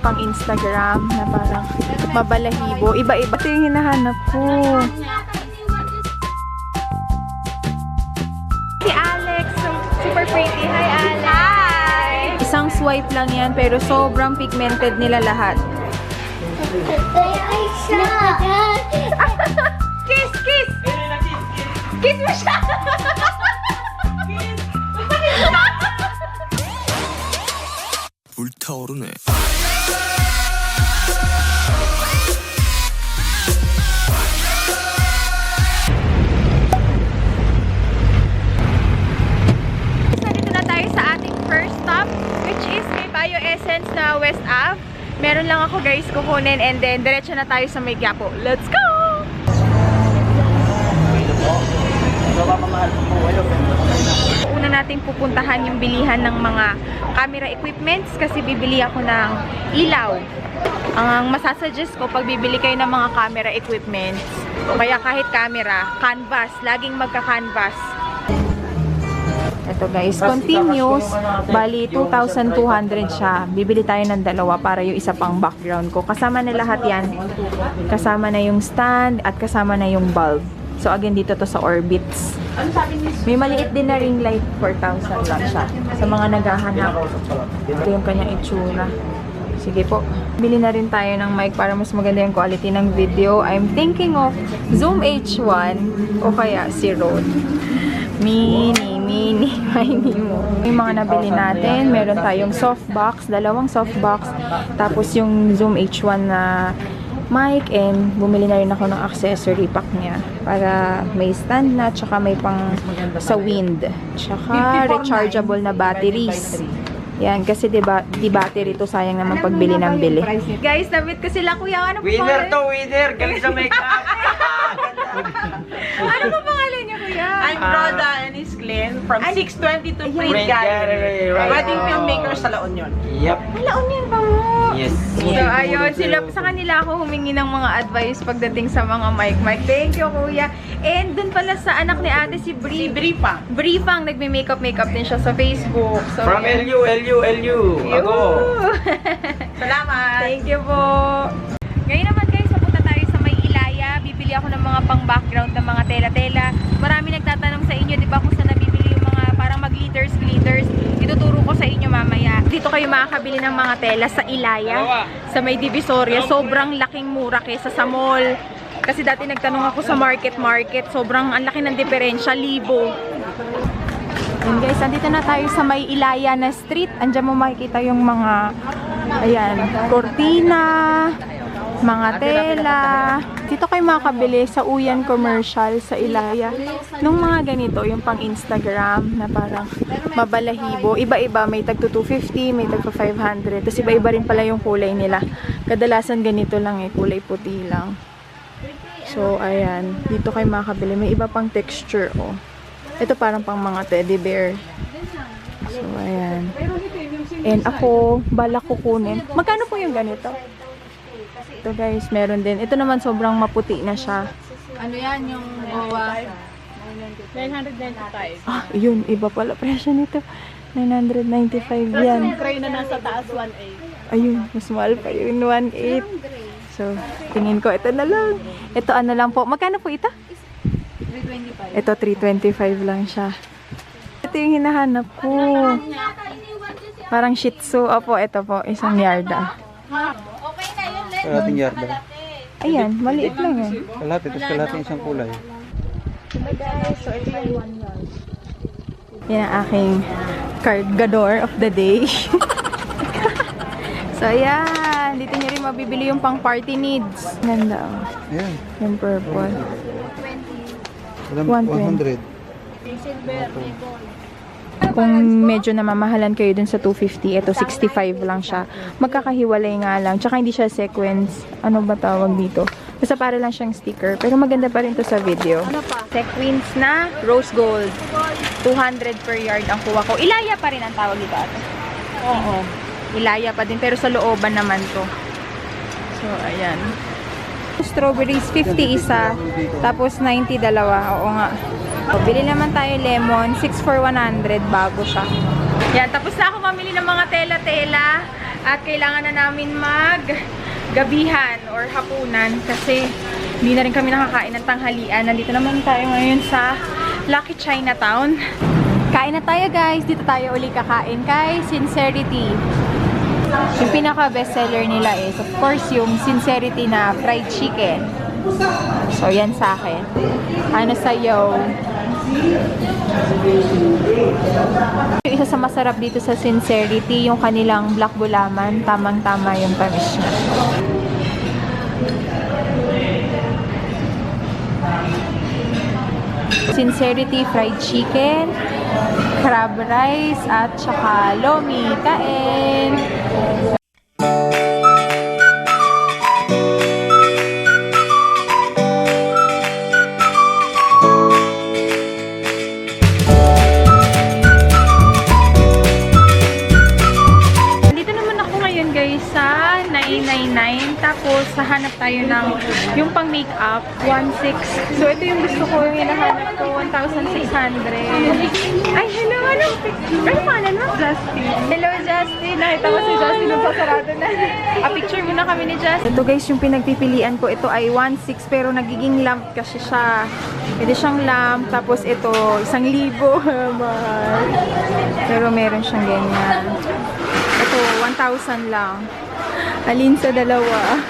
yung pang Instagram na parang mabalahibo. Iba-iba. Ito yung hinahanap ko. Si Alex, super pretty. Hi, Alex! Hi! Isang swipe lang yan, pero sobrang pigmented nila lahat. Kiss! Kiss! Kiss mo siya! 불타오르네. Nandito na tayo sa ating first stop, which is may Bio Essence na West Ave. Meron lang ako guys kukunin and then diretso na tayo sa May Quiapo. Let's go! Una nating pupuntahan yung bilihan ng mga camera equipments kasi bibili ako ng ilaw. Ang masasuggest ko pag bibili kayo ng mga camera equipments, kaya kahit camera, canvas, laging magka-canvas. Ito guys, continuous, bali 2,200 siya. Bibili tayo ng dalawa para yung isa pang background ko. Kasama na lahat yan. Kasama na yung stand at kasama na yung bulb. So again, dito to sa Orbits. May maliit din na ring light, 4,000 lang siya. Sa mga naghahanap, ito yung kanyang itsura. Sige po. Bili na rin tayo ng mic para mas maganda yung quality ng video. I'm thinking of Zoom H1 o kaya si Rode. Mini mo. Yung mga nabili natin, meron tayong softbox, dalawang softbox, tapos yung Zoom H1 na mic, and bumili na rin ako ng accessory pack niya para may stand na, tsaka may pang sa wind, tsaka rechargeable na batteries. Yan, kasi diba, di battery to, sayang naman pagbili ng bili. Guys, nabit ko sila kuya. Ano Winner to, winner! Galing sa makeup! Ano ba pangalan niyo kuya? I'm Rhoda and is Glenn from 622 Print Print Gallery. Gallery, right. Wedding filmmaker sa La Union. Yep. Malaon yan pa mo. Yes. So, ayun, sa kanila ako humingi ng mga advice pagdating sa mga mic. Thank you, kuya. And dun pala sa anak ni ate, si Bri. Bripa. Brifang, nagme-makeup din siya sa Facebook. So, From yan. LU. Ako. Salamat. Thank you po. Ngayon naman guys, papunta tayo sa May Ilaya. Bibili ako ng mga pang-background ng mga tela-tela. Marami nagtatanong sa inyo, di ba, kung saan nabibili yung mga parang mag-glitters. Ituturo ko sa inyo mamaya. Dito kayo makakabili ng mga tela sa Ilaya, sa May Divisoria. Sobrang laking mura kaysa sa mall. Kasi dati nagtanong ako sa market. Sobrang ang laki ng diferensya, libo. And guys, andito na tayo sa May Ilaya na street. Andiyan mo makikita yung mga, ayan, kortina, mga tela. Dito kayo makakabili sa Uyan Commercial sa Ilaya. Nung mga ganito, yung pang Instagram na parang mabalahibo. Iba-iba, may tag 250, may tag 500. Tapos iba-iba rin pala yung kulay nila. Kadalasan ganito lang kulay puti lang. So, ayan. Dito kayo makakabili. May iba pang texture, oh. Ito parang pang mga teddy bear. So, ayan. And ako, balak kukunin. Magkano po yung ganito? Ito guys, meron din. Ito naman sobrang maputi na siya. Ano yan yung OWA? 995. Ah, yun. Iba pala presyo nito. 995 yan. Tray na nasa taas 1.8. Ayun, mas mahal pa yung 1.8. So, tingin ko, ito na lang. Ito ano lang po. Magkano po ito? 325. Ito, 325 lang siya. Ito yung hinahanap ko. Parang Shih Tzu. Opo, ito po. Isang yarda. Kalating yarda. Ayan, maliit lang yan. Kalahati, tapos kalating isang kulay. So, ito yung 1 yard. Yan ang aking cargador of the day. So, ayan. Dito nyo rin mabibili yung pang party needs. Ganda, oh. Ayan. Yung purple. 100. Kung medyo namamahalan kayo dun sa 250, ito 65 lang siya. Magkakahiwalay nga lang. Tsaka hindi siya sequence. Ano ba tawag dito? Basta para lang siyang sticker. Pero maganda pa rin to sa video. Ano pa? Sequins na rose gold. 200 per yard ang kuha ko. Ilaya pa rin ang tawag dito ate. Oo. Ilaya pa din. Pero sa looban naman to. So, ayan. Strawberries, 50 isa. Tapos 90 dalawa. Oo nga. So, bili naman tayo lemon. 6 for 100. Bago siya. Yan. Tapos na ako mamili ng mga tela-tela. At kailangan na namin gabihan or hapunan kasi hindi na rin kami nakakain ng tanghalian. Nandito naman tayo ngayon sa Lucky Chinatown. Kain na tayo guys. Dito tayo uli kakain kay Sincerity. Yung pinaka bestseller nila is of course yung Sincerity na fried chicken. So yan sa akin. Ano sa'yo? Yung isa sa masarap dito sa Sincerity, yung kanilang black bulaman. Tamang-tama yung tamis niya. Sincerity fried chicken, crab rice, at saka lomi. Kain! Nandito naman ako ngayon guys sa 999. Tapos hahanap tayo ng yung pang makeup 1,600. So ito yung gusto ko, yung hinahanap ko 1,600. Ay, hello! Ano pangalan mo? Justin. Hello Justin! Nakita ko si Justin nung pasarado na. Picture muna kami ni Justin. Ito guys, yung pinagpipilian ko. Ito ay 1,600 pero nagiging lamp kasi siya. Pwede siyang lamp. Tapos ito, 1,000. Mahal. Pero meron siyang ganyan. Ito, 1,000 lang. Alin sa dalawa.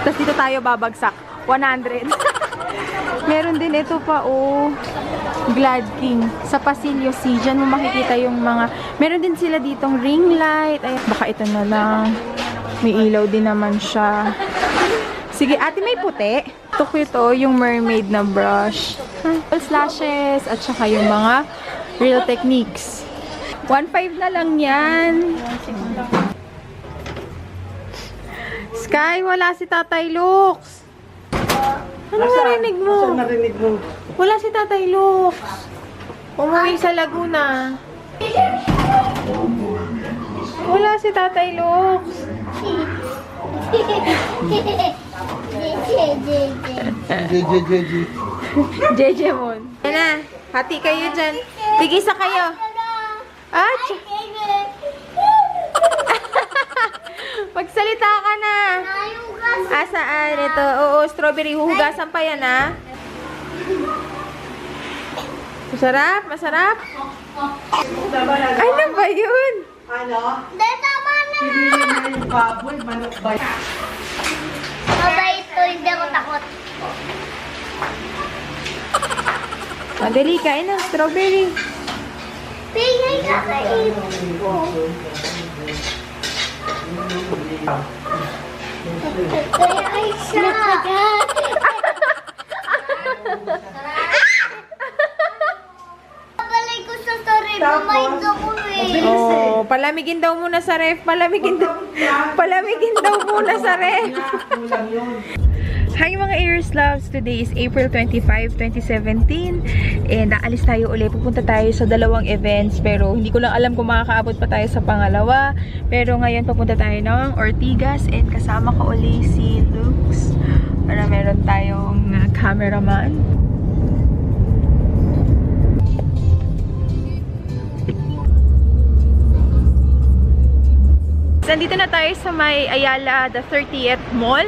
Tapos dito tayo babagsak. 100. Meron din ito pa, oh. Glad King. Sa Pasilio C. Diyan mo makikita yung mga... Meron din sila ditong ring light. Ay, baka ito na lang. May ilaw din naman siya. Sige, ate, may puti. Ito ko ito, yung mermaid na brush. Lashes. At saka yung mga Real Techniques. 1,500 na lang yan. Sky, wala si Tatay Lux. Ano narinig mo? Saan narinig mo? Wala si Tatay Lux. Umuwi sa Laguna. Wala si Tatay Lux. JJ Mon. Yan na. Hati kayo dyan. Tigisa kayo. Magsalita ka na. Saan? Ito. Oo, strawberry. Huhugasan pa yan, ha? Masarap? Masarap? Ano ba yun? Ano? Tama na! Pinili mo yung baboy, manok ba? Mabait to, hindi ako takot. Madali, kain ng strawberry. Tingay ka kain ko. Kaya ay siya. Pabalay ko sa story, bumait ako eh. Oh, palamigin daw muna sa ref. Palamigin daw muna sa ref. Hi mga Ears Loves! Today is April 25, 2017 and aalis tayo ulit. Pupunta tayo sa dalawang events pero hindi ko lang alam kung makakaabot pa tayo sa pangalawa. Pero ngayon pupunta tayo ng Ortigas and kasama ko ulit si Lux para meron tayong cameraman. Nandito na tayo sa may Ayala, the 30th Mall.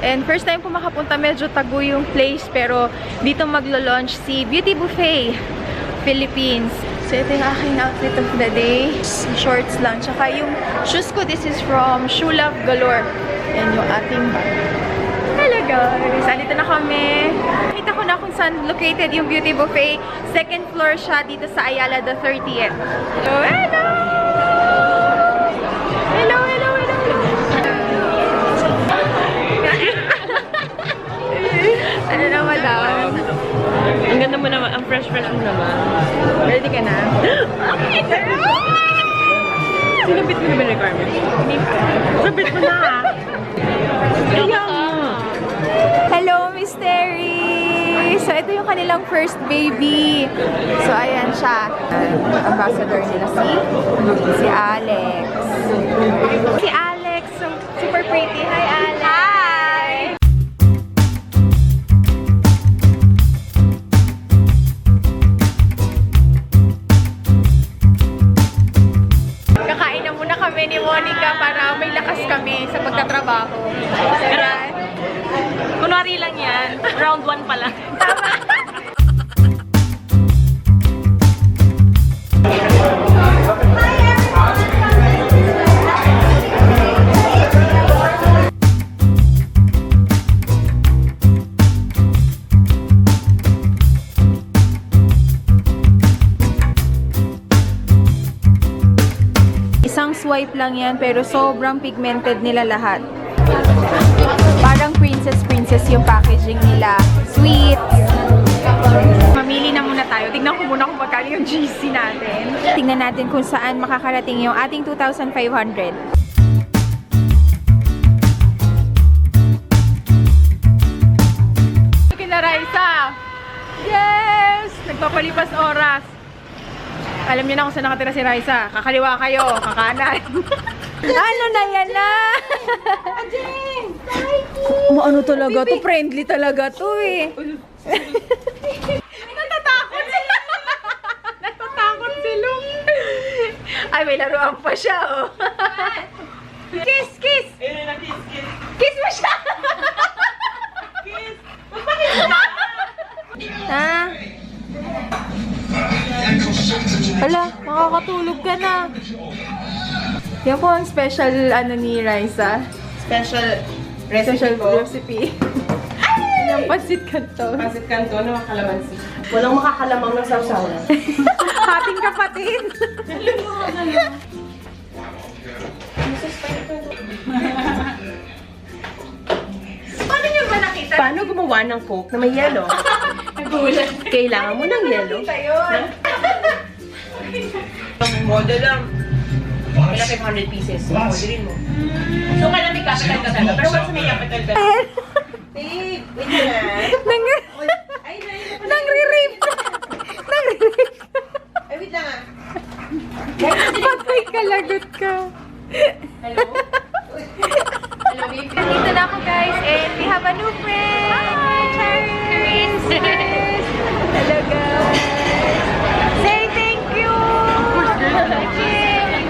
And first time ko makapunta, medyo tago yung place. Pero dito maglo-launch si Beauty Buffet Philippines. So ito yung aking outfit of the day. Shorts lang. Tsaka yung shoes ko, this is from Shoe Love Galore. Yan yung ating bag. Hello guys! Andito na kami. Nakita ko na kung saan located yung Beauty Buffet. Second floor siya dito sa Ayala, the 30th. So, hello! Hello, hello, hello! Ano naman lang? Ang ganda mo naman, ang fresh-fresh mo naman. Ready ka na? Okay! Sinubit mo naman requirements? Hindi pa. Subit mo na ha. Hello, Mystery! So, ito yung kanilang first baby. So, ayan siya. Ambassador nila si Alex. Si Alex, so, super pretty. Hi, Alex! Hi! Kakain na muna kami ni Monica para magkatrabaho. Ayan. Kunwari lang yan. Round 1 pa lang. Isang swipe lang yan, pero sobrang pigmented nila lahat. Parang princess yung packaging nila. Sweet! Mamili na muna tayo. Tignan ko muna kung magkano yung GC natin. Tignan natin kung saan makakarating yung ating 2,500. Kina Raisa! Yes! Nagpapalipas oras. Alam niyo na kung saan nakatira si Raisa. Kakaliwa kayo, kakanan. Ano na yan na? Ano talaga to? Friendly talaga to eh. Natatakot sila. Natatakot sila. Ay, may laruan pa siya oh. Kiss, kiss! Kiss mo siya! Kiss! Ha? Hala, makakatulog ka na. Yan po ang special ano ni Raisa. Special Special recipe ko. recipe. Yung pancit canton. Pasit kanto na kalamansi. Walang makakalamang ng sausawan. Hating kapatid. Paano niyo ba nakita? Paano gumawa ng Coke na may yelo? Kailangan mo ng yelo. Model lang. Kailangan 500 pieces. Modelin mo. So, kailangan may capital ka talaga. Pero once may capital ka. Wait na. Nangre-rape. Nangre-rape. Ay, wait lang ah. Patay ka, lagot ka. Hello? Hello, baby. Nandito na ako guys and we have a new friend. Hi! Cheers! Hello guys. Say thank you. Cheers!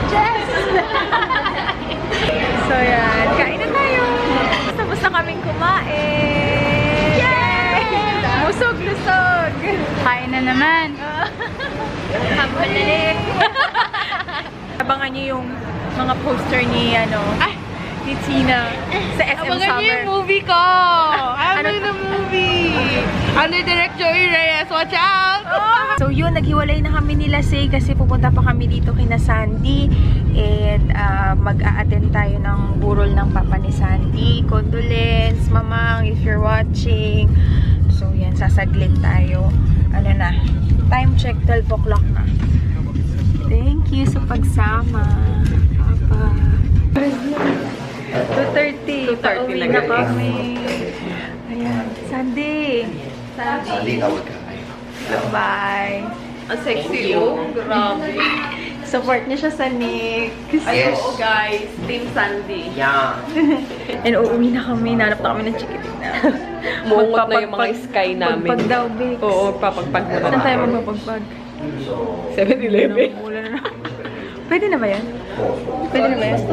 Cheers! So yan, kain na tayo. Tapos na kaming kumain. Yay! Busog-lusog. Kain na naman. Habang nalik. Abangan niyo yung mga poster ni ni Tina sa SM Abangan niyo Summer. yung movie ko! I'm in the movie! Ano direct Joey Reyes? Watch out! So yun, naghiwalay na kami nila Say kasi pupunta pa kami dito kina Sandy and mag-a-attend tayo ng burol ng papa ni Sandy. Condolence, mamang, if you're watching. So yan, sasaglit tayo. Ano na, time check, 12 o'clock na. Thank you sa pagsama, Papa. 2:30. 2:30 Pauwi na lang. kami. Ayan, Sandy. Sandy. Bye. Ang sexy oh. Grabe. Support niya siya sa Nick. Yes. Guys, Team Sandy. Yeah. And uuwi na kami. Nanap na kami ng chikitina. Muungot na yung mga sky namin. Pagpag daw, Bix. Oo, papagpag muna. Saan tayo magpapagpag? 7-Eleven. Pwede na ba yan? Pwede na ba yan?